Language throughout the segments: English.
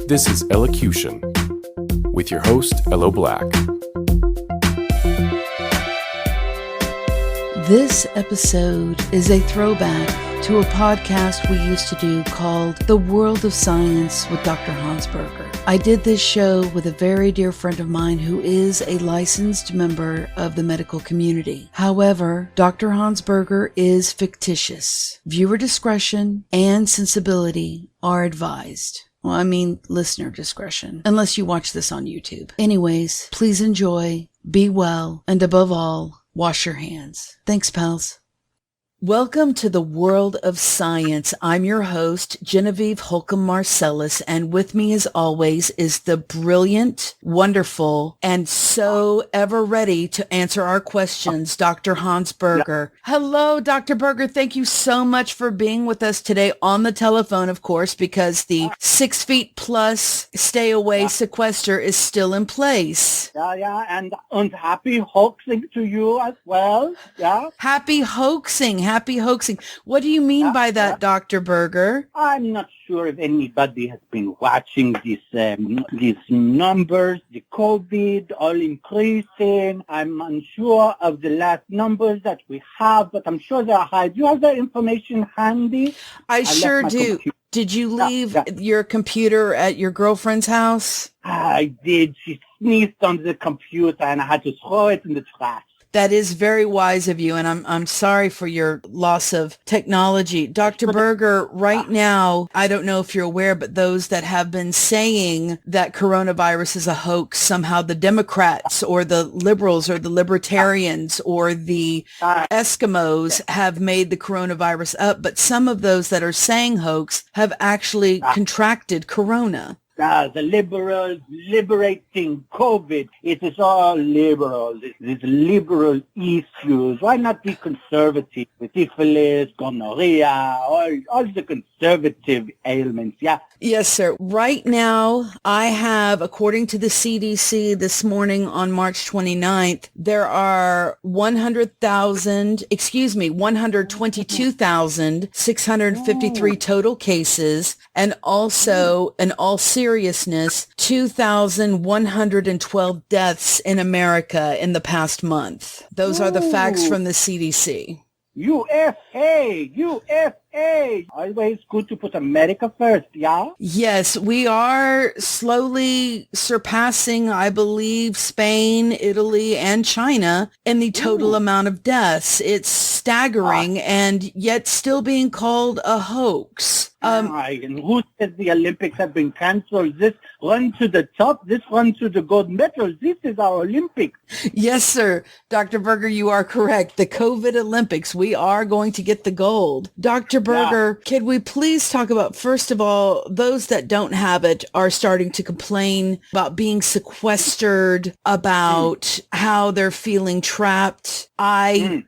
This is Ellocution with your host, Ello Black. This episode is a throwback to a podcast we used to do called The World of Science with Dr. Berger. I did this show with a very dear friend of mine who is a licensed member of the medical community. However, Dr. Berger is fictitious. Viewer discretion and sensibility are advised. Well, I mean, listener discretion, unless you watch this on YouTube. Anyways, please enjoy, be well, and above all, wash your hands. Thanks, pals. Welcome to the World of Science. I'm your host, Genevieve Holcomb Marcellus, and with me as always is the brilliant, wonderful, and so ever ready to answer our questions, Dr. Berger. Hello, Dr. Berger. Thank you so much for being with us today on the telephone, of course, because the 6 feet plus stay away sequester is still in place. And happy hoaxing to you as well. Happy hoaxing. What do you mean by that, Dr. Berger? I'm not sure if anybody has been watching these numbers, the COVID all increasing. I'm unsure of the last numbers that we have, but I'm sure they're high. Do you have that information handy? I sure do. Computer. Did you leave your computer at your girlfriend's house? I did. She sneezed on the computer and I had to throw it in the trash. That is very wise of you, and I'm sorry for your loss of technology. Dr. Berger, right now, I don't know if you're aware, but those that have been saying that coronavirus is a hoax, somehow the Democrats or the liberals or the libertarians or the Eskimos have made the coronavirus up, but some of those that are saying hoax have actually contracted corona. The liberals liberating COVID. It is all liberals. It is liberal issues. Why not be conservative with syphilis, gonorrhea, all the conservative ailments? Yeah. Yes, sir. Right now, I have, according to the CDC this morning on March 29th, there are 122,653 total cases, and also, in all seriousness, 2,112 deaths in America in the past month. Those are the facts from the CDC. USA! Always good to put America first, yeah? Yes, we are slowly surpassing, I believe, Spain, Italy, and China in the total amount of deaths. It's staggering and yet still being called a hoax. And who said the Olympics have been canceled? This run to the top, this run to the gold medal, this is our Olympics. Yes, sir. Dr. Berger, you are correct. The COVID Olympics, we are going to get the gold. Dr. Berger, could we please talk about, first of all, those that don't have it are starting to complain about being sequestered, about how they're feeling trapped. I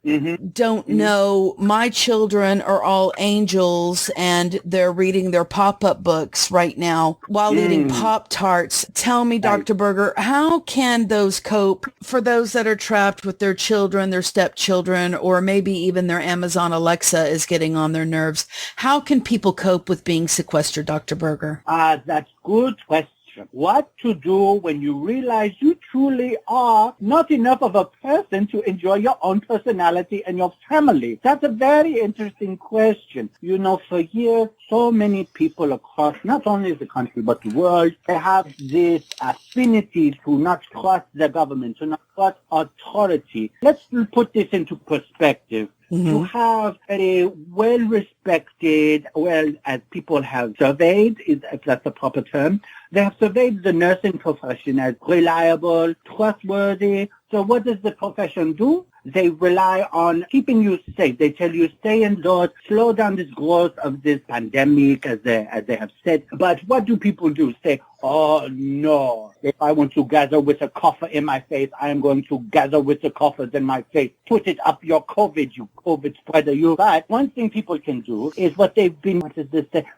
don't know. My children are all angels and they're reading their pop-up books right now while eating Pop-Tarts. Tell me, Dr. Berger, how can those cope for those that are trapped with their children, their stepchildren, or maybe even their Amazon Alexa is getting on their nerves? How can people cope with being sequestered, Dr. Berger? That's good question. What to do when you realize you truly are not enough of a person to enjoy your own personality and your family? That's a very interesting question. You know, for years, so many people across not only the country but the world, they have this affinity to not trust the government, to not trust authority. Let's put this into perspective. To have a well-respected, as people have surveyed, if that's the proper term, they have surveyed the nursing profession as reliable, trustworthy. So what does the profession do? They rely on keeping you safe. They tell you stay indoors, slow down this growth of this pandemic, as they have said. But what do people do? Say, oh no, if I want to gather with a cougher in my face, I am going to gather with the coughers in my face. Put it up your COVID, you COVID spreader, you. But one thing people can do is what they've been,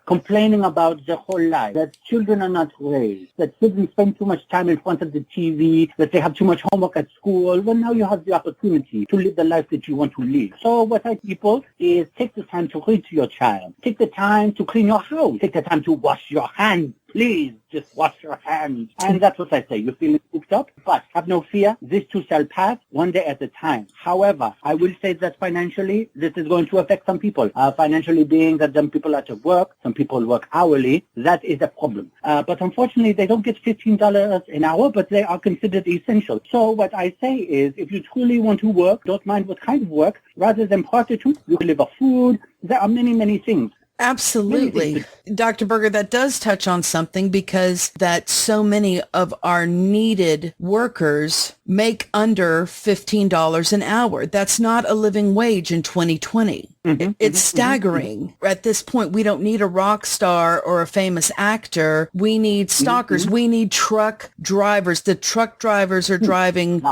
complaining about their whole life, that children are not raised, that children spend too much time in front of the TV, that they have too much homework at school. Well, now you have the opportunity to live the life that you want to live. So what I tell people is take the time to read to your child. Take the time to clean your house. Take the time to wash your hands please just wash your hands. And that's what I say. You're feeling cooped up, but have no fear. This too shall pass one day at a time. However, I will say that financially, this is going to affect some people. Financially being that some people are to work, some people work hourly. That is a problem. But unfortunately, they don't get $15 an hour, but they are considered essential. So what I say is, if you truly want to work, don't mind what kind of work, rather than prostitute, you can live off food. There are many, many things. Absolutely. Dr. Berger, that does touch on something, because that so many of our needed workers make under $15 an hour. That's not a living wage in 2020. It's staggering. At this point, we don't need a rock star or a famous actor. We need stalkers. We need truck drivers. The truck drivers are driving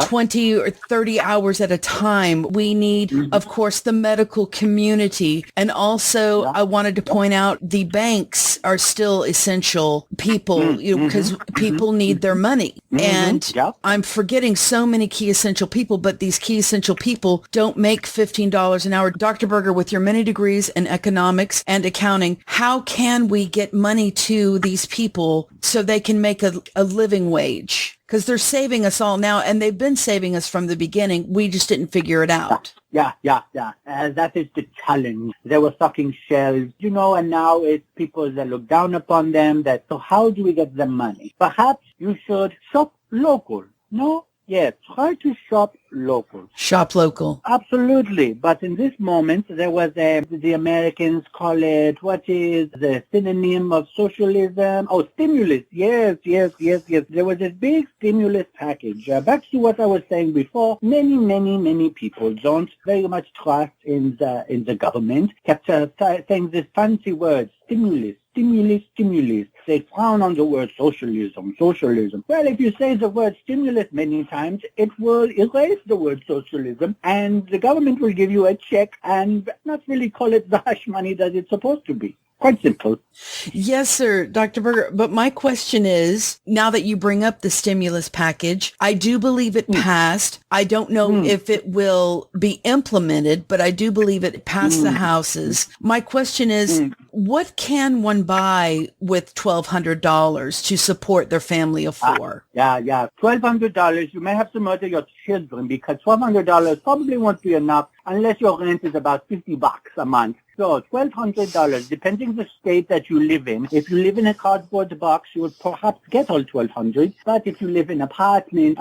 20 or 30 hours at a time. We need, of course, the medical community. And also, I wanted to point out, the banks are still essential people, because people need their money. And I'm forgetting so many key essential people, but these key essential people don't make $15 an hour. Dr. Berger, with your many degrees in economics and accounting, how can we get money to these people so they can make a living wage? Because they're saving us all now, and they've been saving us from the beginning. We just didn't figure it out. Yeah. That is the challenge. They were stocking shelves, and now it's people that look down upon them. So how do we get the money? Perhaps you should shop local. No? Yes, try to shop local. Shop local. Absolutely. But in this moment, there was the Americans call it, what is the synonym of socialism? Oh, stimulus. Yes. There was this big stimulus package. Back to what I was saying before, many people don't very much trust in the government. Kept saying this fancy word, stimulus. They frown on the word socialism. Well, if you say the word stimulus many times, it will erase the word socialism, and the government will give you a check and not really call it the hush money that it's supposed to be. Quite simple. Yes, sir, Dr. Berger. But my question is, now that you bring up the stimulus package, I do believe it passed. I don't know if it will be implemented, but I do believe it passed the houses. My question is, what can one buy with $1,200 to support their family of four? Yeah. $1,200. You may have to murder your children, because $1,200 probably won't be enough unless your rent is about $50 a month. So $1,200, depending the state that you live in. If you live in a cardboard box, you would perhaps get all $1,200. But if you live in an apartment,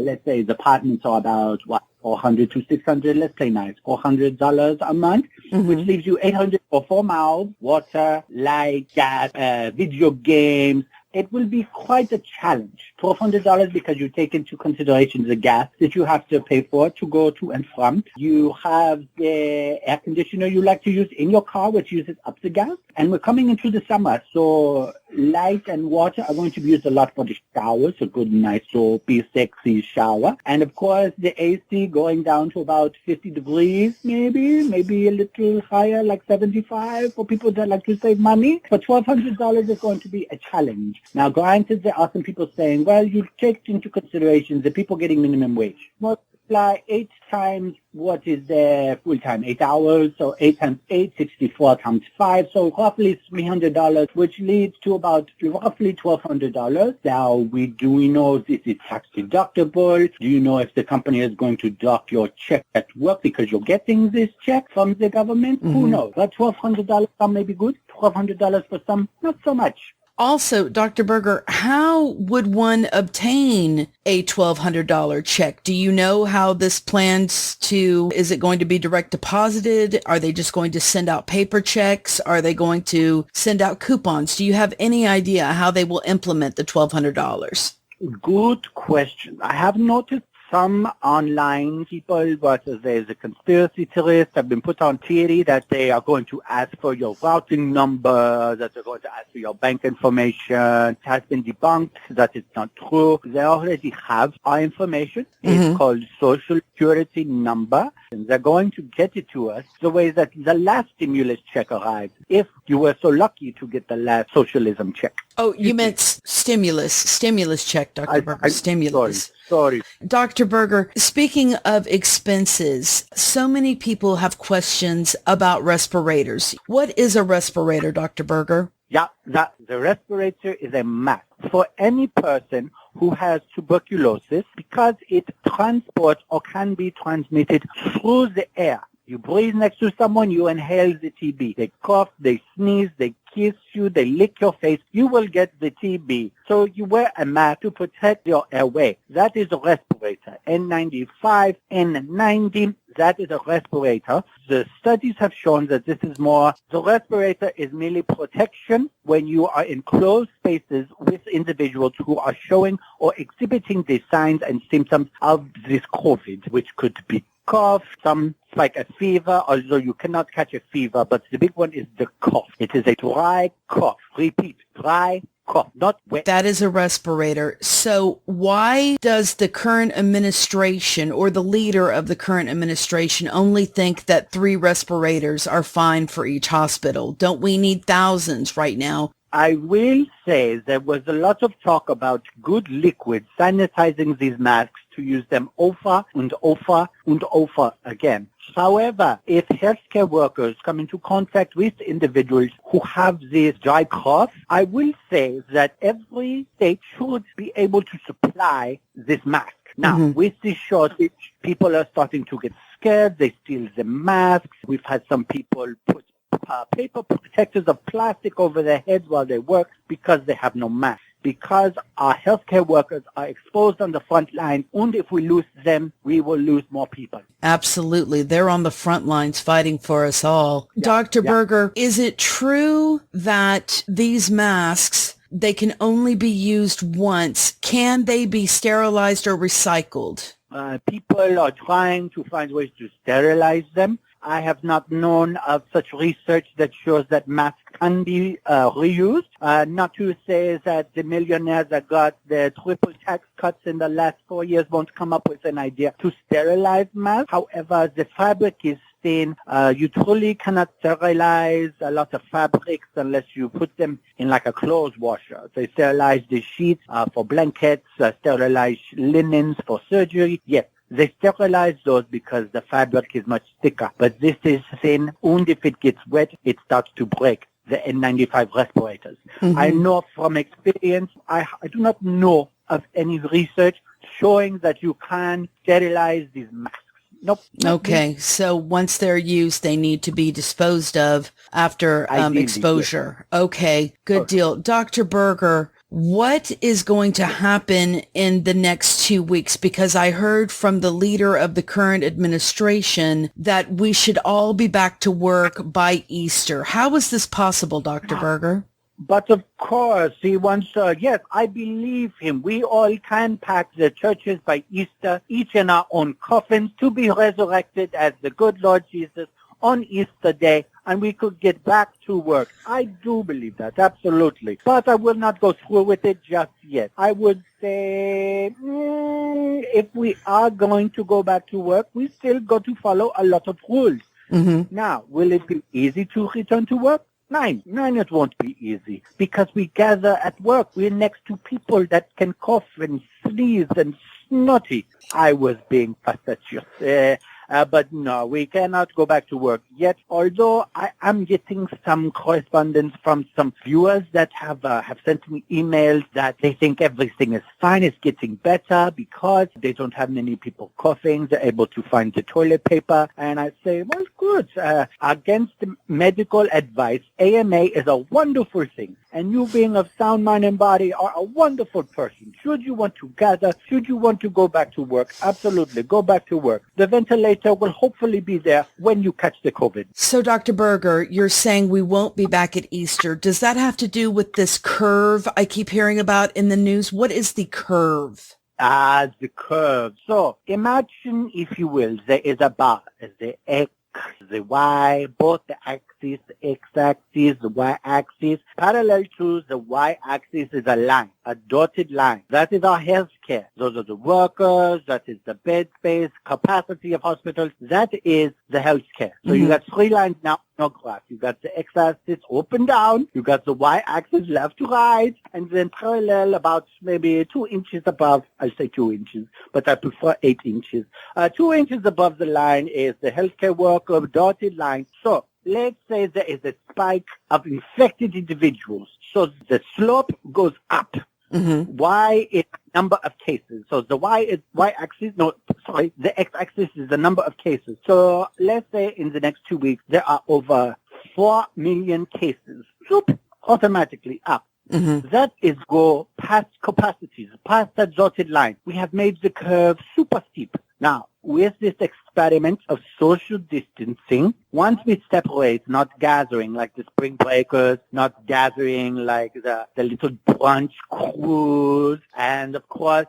let's say the apartments are about, $400 to $600, let's say nice, $400 a month, which leaves you $800 for 4 mouths, water, light, gas, video games. It will be quite a challenge. $1,200 because you take into consideration the gas that you have to pay for to go to and from. You have the air conditioner you like to use in your car, which uses up the gas. And we're coming into the summer, so light and water are going to be used a lot for the showers, a good, nice, soapy, sexy shower. And of course, the AC going down to about 50 degrees, maybe a little higher, like 75 for people that like to save money. But $1,200 is going to be a challenge. Now, granted, there are some people saying, well, you take into consideration the people getting minimum wage. Multiply 8 times what is their full time, 8 hours, so 8 times 8, 64 times 5, so roughly $300, which leads to about roughly $1,200. Now, do we know if it's tax deductible? Do you know if the company is going to dock your check at work because you're getting this check from the government? Who knows? But $1,200 some may be good, $1,200 for some, not so much. Also, Dr. Berger, how would one obtain a $1,200 check? Do you know how this plans to, is it going to be direct deposited? Are they just going to send out paper checks? Are they going to send out coupons? Do you have any idea how they will implement the $1,200? Good question. I have noticed some online people, but there's a conspiracy theorist have been put on theory that they are going to ask for your routing number, that they're going to ask for your bank information. It has been debunked that it's not true. They already have our information. It's called Social Security number. And they're going to get it to us the way that the last stimulus check arrived, if you were so lucky to get the last socialism check. Oh, you meant stimulus check, Dr. Berger, stimulus. Sorry. Dr. Berger, speaking of expenses, so many people have questions about respirators. What is a respirator, Dr. Berger? Yeah, the respirator is a mask for any person who has tuberculosis because it transports or can be transmitted through the air. You breathe next to someone, you inhale the TB. They cough, they sneeze, they kiss you, they lick your face, you will get the TB. So you wear a mask to protect your airway. That is a respirator. N95, N90, that is a respirator. The studies have shown that this is more, the respirator is merely protection when you are in closed spaces with individuals who are showing or exhibiting the signs and symptoms of this COVID, which could be cough, some like a fever, although you cannot catch a fever, but the big one is the cough. It is a dry cough. Repeat, dry cough, not wet. That is a respirator. So why does the current administration or the leader of the current administration only think that 3 respirators are fine for each hospital? Don't we need thousands right now? I will say there was a lot of talk about good liquids, sanitizing these masks to use them over and over and over again. However, if healthcare workers come into contact with individuals who have this dry cough, I will say that every state should be able to supply this mask. Now, with this shortage, people are starting to get scared. They steal the masks. We've had some people put paper protectors of plastic over their heads while they work because they have no mask. Because our healthcare workers are exposed on the front line, and if we lose them, we will lose more people. Absolutely. They're on the front lines fighting for us all. Yeah. Dr. Berger, is it true that these masks, they can only be used once? Can they be sterilized or recycled? People are trying to find ways to sterilize them. I have not known of such research that shows that masks can be reused. Not to say that the millionaires that got their triple tax cuts in the last 4 years won't come up with an idea to sterilize masks. However, the fabric is thin. You truly cannot sterilize a lot of fabrics unless you put them in like a clothes washer. They sterilize the sheets for blankets, sterilize linens for surgery. Yes. They sterilize those because the fabric is much thicker. But this is thin, and if it gets wet, it starts to break, the N95 respirators. I know from experience, I do not know of any research showing that you can sterilize these masks. Nope. Okay, so once they're used, they need to be disposed of after exposure. Yes. Okay, good deal. Dr. Berger, what is going to happen in the next 2 weeks? Because I heard from the leader of the current administration that we should all be back to work by Easter. How is this possible, Dr. Berger? But of course, he wants, yes, I believe him. We all can pack the churches by Easter, each in our own coffins, to be resurrected as the good Lord Jesus on Easter Day, and we could get back to work. I do believe that, absolutely. But I will not go through with it just yet. I would say if we are going to go back to work, we still got to follow a lot of rules. Now, will it be easy to return to work? Nine, it won't be easy because we gather at work. We're next to people that can cough and sneeze and snotty. I was being facetious. But no, we cannot go back to work yet, although I am getting some correspondence from some viewers that have sent me emails that they think everything is fine, it's getting better because they don't have many people coughing, they're able to find the toilet paper, and I say, well, good. Against medical advice, AMA is a wonderful thing, and you being of sound mind and body are a wonderful person. Should you want to gather, should you want to go back to work, absolutely, go back to work. The ventilator will hopefully be there when you catch the COVID. So, Dr. Berger, you're saying we won't be back at Easter. Does that have to do with this curve I keep hearing about in the news? What is the curve? The curve. So, imagine, if you will, there is a bar, the X, the Y, both the axis, the X-axis, the Y-axis. Parallel to the Y-axis is a line, a dotted line. That is our healthcare. Those are the workers. That is the bed space, capacity of hospitals. That is the healthcare. So you got 3 lines now, no graph. You got the X-axis up and down. You got the Y-axis left to right. And then parallel about maybe 2 inches above, I'll say 2 inches, but I prefer 8 inches. 2 inches above the line is the healthcare worker, dotted line. So let's say there is a spike of infected individuals. So the slope goes up. Mm-hmm. Y is number of cases. So the the x-axis is the number of cases. So let's say in the next 2 weeks, there are over 4 million cases. Zoop, automatically up. Mm-hmm. That is go past capacities, past that dotted line. We have made the curve super steep. Now, with this experiment of social distancing, once we separate, not gathering like the spring breakers, not gathering like the little brunch cruise, and of course,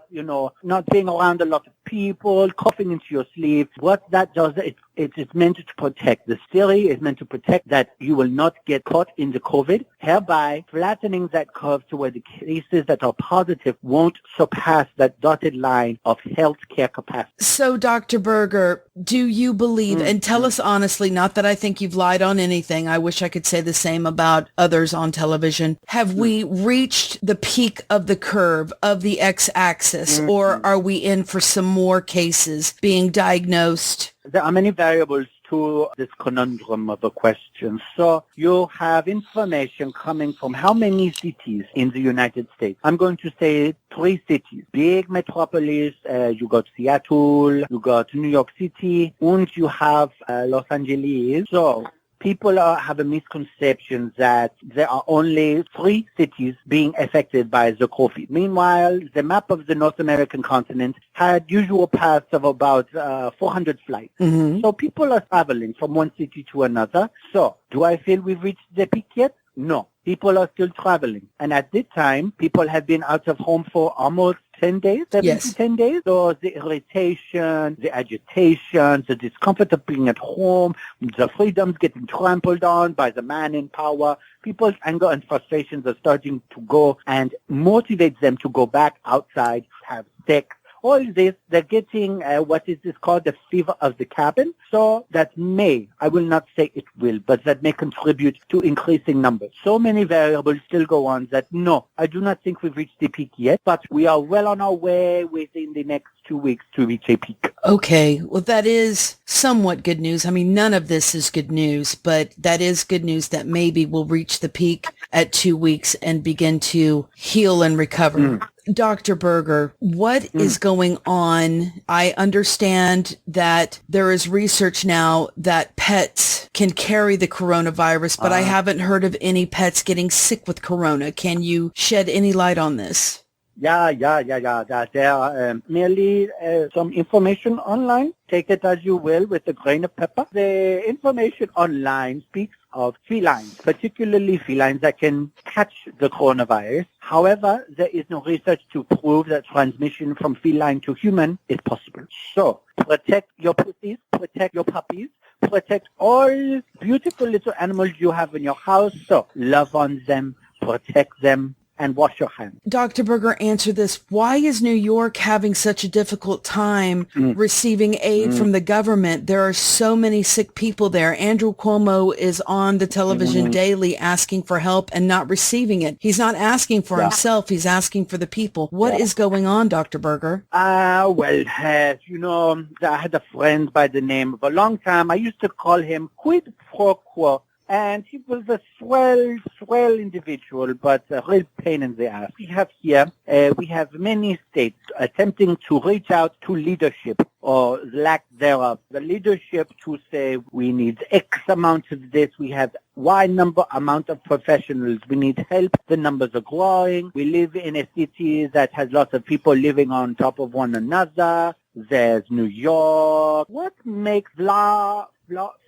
not being around a lot of people, coughing into your sleeve, what that does, it is meant to protect. The theory is meant to protect that you will not get caught in the COVID, hereby flattening that curve to where the cases that are positive won't surpass that dotted line of healthcare capacity. So, Dr. Berger, do you believe, and tell us honestly, not that I think you've lied on anything, I wish I could say the same about others on television, have we reached the peak of the curve of the x-axis, or are we in for some more cases being diagnosed? There are many variables to this conundrum of a question. So you have information coming from how many cities in the United States? I'm going to say 3 cities. Big metropolis, you got Seattle, you got New York City, and you have Los Angeles. So people have a misconception that there are only 3 cities being affected by the COVID. Meanwhile, the map of the North American continent had usual paths of about 400 flights. Mm-hmm. So people are traveling from one city to another. So do I feel we've reached the peak yet? No. People are still traveling. And at this time, people have been out of home for almost 10 days, 7 to 10 days. So the irritation, the agitation, the discomfort of being at home, the freedoms getting trampled on by the man in power, people's anger and frustrations are starting to go and motivate them to go back outside, have sex. All this, they're getting what is this called the fever of the cabin. So that may, I will not say it will, but that may contribute to increasing numbers. So many variables still go on that no, I do not think we've reached the peak yet, but we are well on our way within the next 2 weeks to reach a peak. Okay, well, that is somewhat good news. I mean, none of this is good news, but that is good news that maybe we'll reach the peak at 2 weeks and begin to heal and recover. Dr. Berger, what is going on? I understand that there is research now that pets can carry the coronavirus, but I haven't heard of any pets getting sick with corona. Can you shed any light on this? Yeah. There are merely some information online. Take it as you will with a grain of pepper. The information online speaks of felines, particularly felines that can catch the coronavirus. However, there is no research to prove that transmission from feline to human is possible. So protect your pussies, protect your puppies, protect all beautiful little animals you have in your house. So love on them, protect them, and wash your hands. Dr. Berger, answer this. Why is New York having such a difficult time receiving aid from the government? There are so many sick people there. Andrew Cuomo is on the television daily asking for help and not receiving it. He's not asking for himself. He's asking for the people. What is going on, Dr. Berger? Well, I had a friend by the name of a long time. I used to call him Quid Pro Quo. And he was a swell individual, but a real pain in the ass. We have many states attempting to reach out to leadership or lack thereof. The leadership to say we need X amount of this, we have Y amount of professionals, we need help, the numbers are growing. We live in a city that has lots of people living on top of one another. There's New York. What makes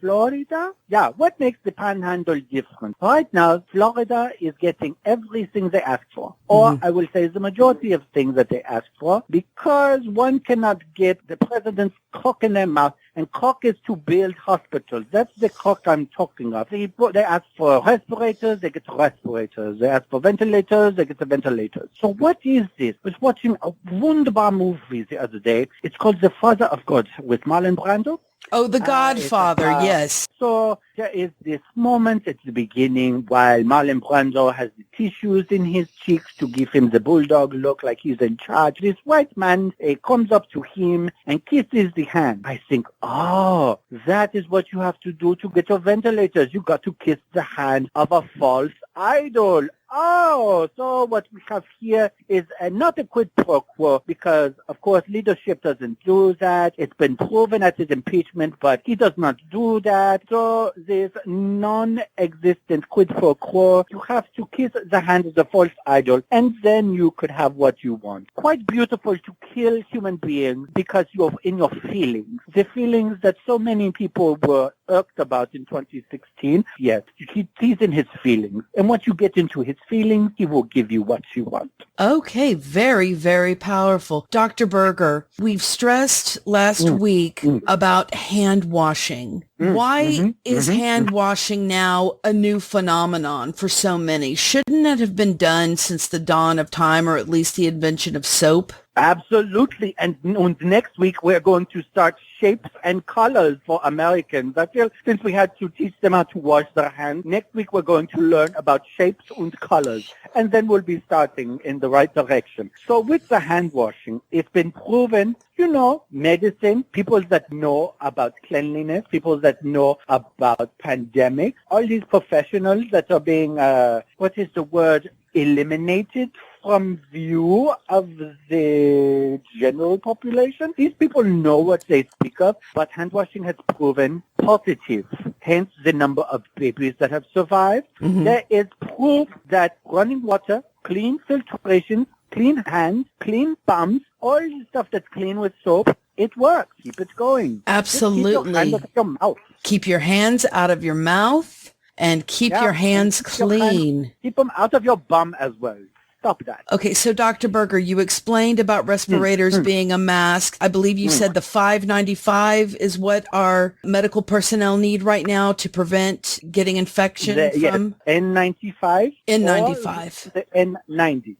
Florida? Yeah, what makes the Panhandle different? Right now, Florida is getting everything they ask for. Or I will say the majority of things that they ask for, because one cannot get the president's cock in their mouth, and cock is to build hospitals. That's the cock I'm talking of. They ask for respirators, they get respirators. They ask for ventilators, they get the ventilators. So what is this? I was watching a wunderbar movie the other day. It's called The Father of God with Marlon Brando. Oh, The Godfather, yes. So there is this moment at the beginning while Marlon Brando has the tissues in his cheeks to give him the bulldog look like he's in charge. This white man comes up to him and kisses the hand. I think, oh, that is what you have to do to get your ventilators. You got to kiss the hand of a false idol. Oh, so what we have here is not a quid pro quo because, of course, leadership doesn't do that. It's been proven at his impeachment, but he does not do that. So this non-existent quid pro quo, you have to kiss the hand of the false idol, and then you could have what you want. Quite beautiful to kill human beings because you're in your feelings. The feelings that so many people were irked about in 2016. Yes, he's in his feelings. And once you get into his feelings, he will give you what you want. Okay, very, very powerful. Dr. Berger, we've stressed last week about hand washing. Why is hand washing now a new phenomenon for so many? Shouldn't it have been done since the dawn of time, or at least the invention of soap? Absolutely. And next week, we're going to start shapes and colors for Americans. I feel since we had to teach them how to wash their hands, next week we're going to learn about shapes and colors. And then we'll be starting in the right direction. So with the hand washing, it's been proven, medicine, people that know about cleanliness, people that know about pandemics, all these professionals that are being, eliminated from view of the general population. These people know what they speak of, but hand washing has proven positive, hence the number of babies that have survived. There is proof that running water, clean filtration, clean hands, clean palms, all the stuff that's clean with soap, it works. Keep it going. Absolutely. Just keep your hands out of your mouth. Keep your hands out of your mouth and keep your hands clean. Keep them out of your bum as well. Stop that. Okay, so Dr. Berger, you explained about respirators being a mask. I believe you said the 595 is what our medical personnel need right now to prevent getting infection from? Yes, N95. N95. The N90.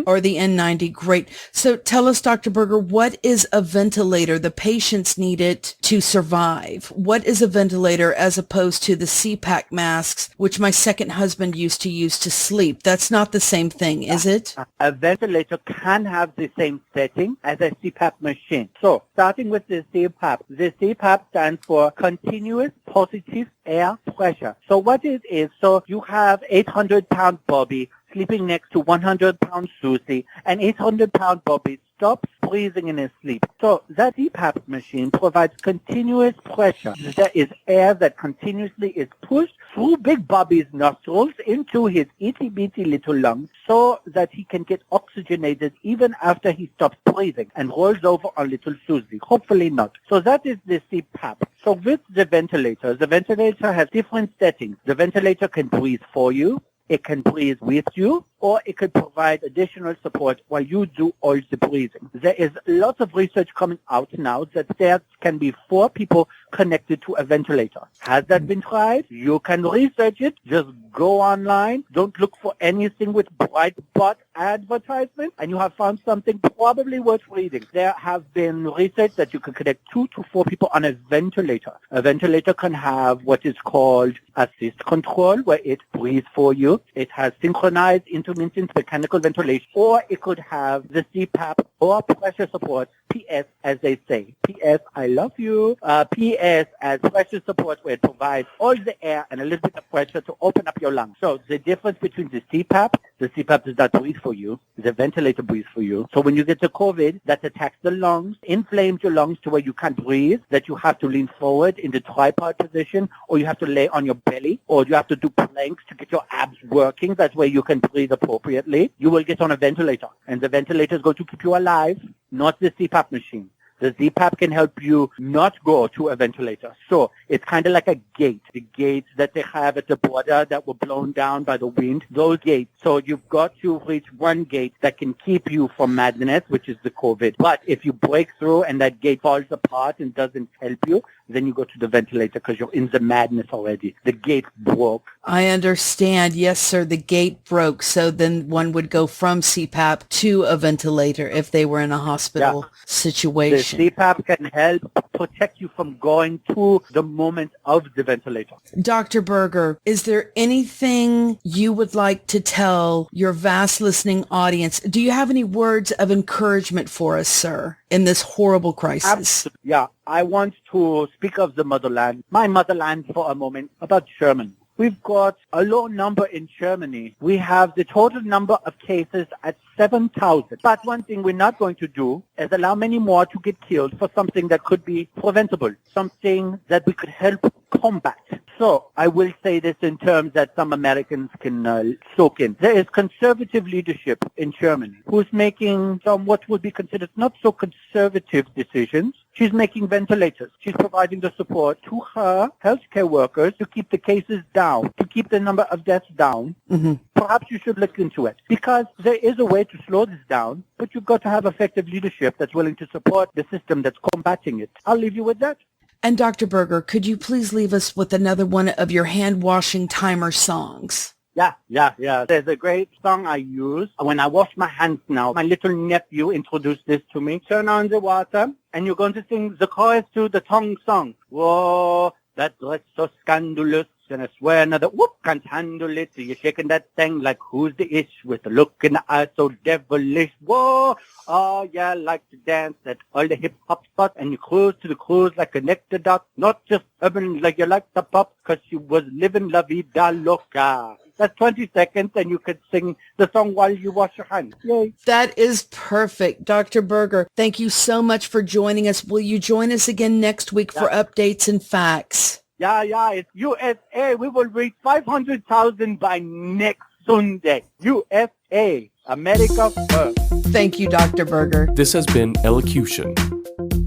Or the N90. Great. So tell us, Dr. Berger, what is a ventilator? The patients need it to survive. What is a ventilator as opposed to the CPAP masks, which my second husband used to use to sleep? That's not the same thing, is it? A ventilator can have the same setting as a CPAP machine. So starting with the CPAP stands for continuous positive air pressure. So what it is, so you have 800-pound Bobby sleeping next to 100-pound Susie, and 800-pound Bobby stops breathing in his sleep. So that CPAP machine provides continuous pressure. There is air that continuously is pushed through Big Bobby's nostrils into his itty-bitty little lungs so that he can get oxygenated even after he stops breathing and rolls over on little Susie. Hopefully not. So that is the CPAP. So with the ventilator has different settings. The ventilator can breathe for you, it can breathe with you, or it could provide additional support while you do all the breathing. There is lots of research coming out now that there can be 4 people connected to a ventilator. Has that been tried? You can research it. Just go online. Don't look for anything with bright spot advertisement, and you have found something probably worth reading. There have been research that you can connect 2 to 4 people on a ventilator. A ventilator can have what is called assist control, where it breathes for you. It has synchronized intermittent mechanical ventilation, or it could have the CPAP or pressure support, PS as they say. PS, I love you. PS as pressure support, where it provides all the air and a little bit of pressure to open up your lungs. So the difference between the CPAP does not breathe for you. The ventilator breathes for you. So when you get the COVID, that attacks the lungs, inflames your lungs to where you can't breathe, that you have to lean forward in the tripod position, or you have to lay on your belly, or you have to do planks to get your abs working. That's where you can breathe appropriately. You will get on a ventilator, and the ventilator is going to keep you alive, not the CPAP machine. The CPAP can help you not go to a ventilator. So it's kind of like a gate. The gates that they have at the border that were blown down by the wind, those gates. So you've got to reach one gate that can keep you from madness, which is the COVID. But if you break through and that gate falls apart and doesn't help you, then you go to the ventilator because you're in the madness already. The gate broke. I understand. Yes, sir. The gate broke. So then one would go from CPAP to a ventilator if they were in a hospital situation. The CPAP can help protect you from going to the moment of the ventilator. Dr. Berger, is there anything you would like to tell your vast listening audience? Do you have any words of encouragement for us, sir, in this horrible crisis? Absolutely. Yeah, I want to speak of the motherland, my motherland for a moment, about Germany. We've got a low number in Germany. We have the total number of cases at 7,000. But one thing we're not going to do is allow many more to get killed for something that could be preventable, something that we could help combat. So I will say this in terms that some Americans can soak in. There is conservative leadership in Germany who's making some what would be considered not so conservative decisions. She's making ventilators. She's providing the support to her healthcare workers to keep the cases down, to keep the number of deaths down. Mm-hmm. Perhaps you should look into it because there is a way to slow this down, but you've got to have effective leadership that's willing to support the system that's combating it. I'll leave you with that. And Dr. Berger, could you please leave us with another one of your hand-washing timer songs? Yeah. There's a great song I use when I wash my hands now. My little nephew introduced this to me. Turn on the water, and you're going to sing the chorus to the tongue song. Whoa, that dress so scandalous, and I swear another whoop can't handle it. So you're shaking that thing like who's the ish with the look in the eye so devilish. Whoa, oh yeah, like to dance at all the hip hop spots, and you cruise to the cruise like a nectar dot. Not just urban like you like the pop, cause you was living la vida loca. That's 20 seconds, and you could sing the song while you wash your hands. Yay. That is perfect. Dr. Berger, thank you so much for joining us. Will you join us again next week for updates and facts? Yeah, it's USA. We will reach 500,000 by next Sunday. USA, America first. Thank you, Dr. Berger. This has been Ellocution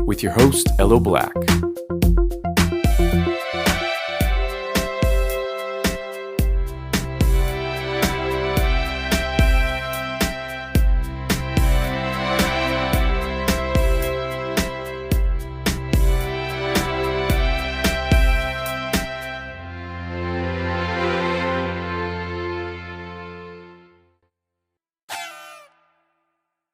with your host, Ello Black.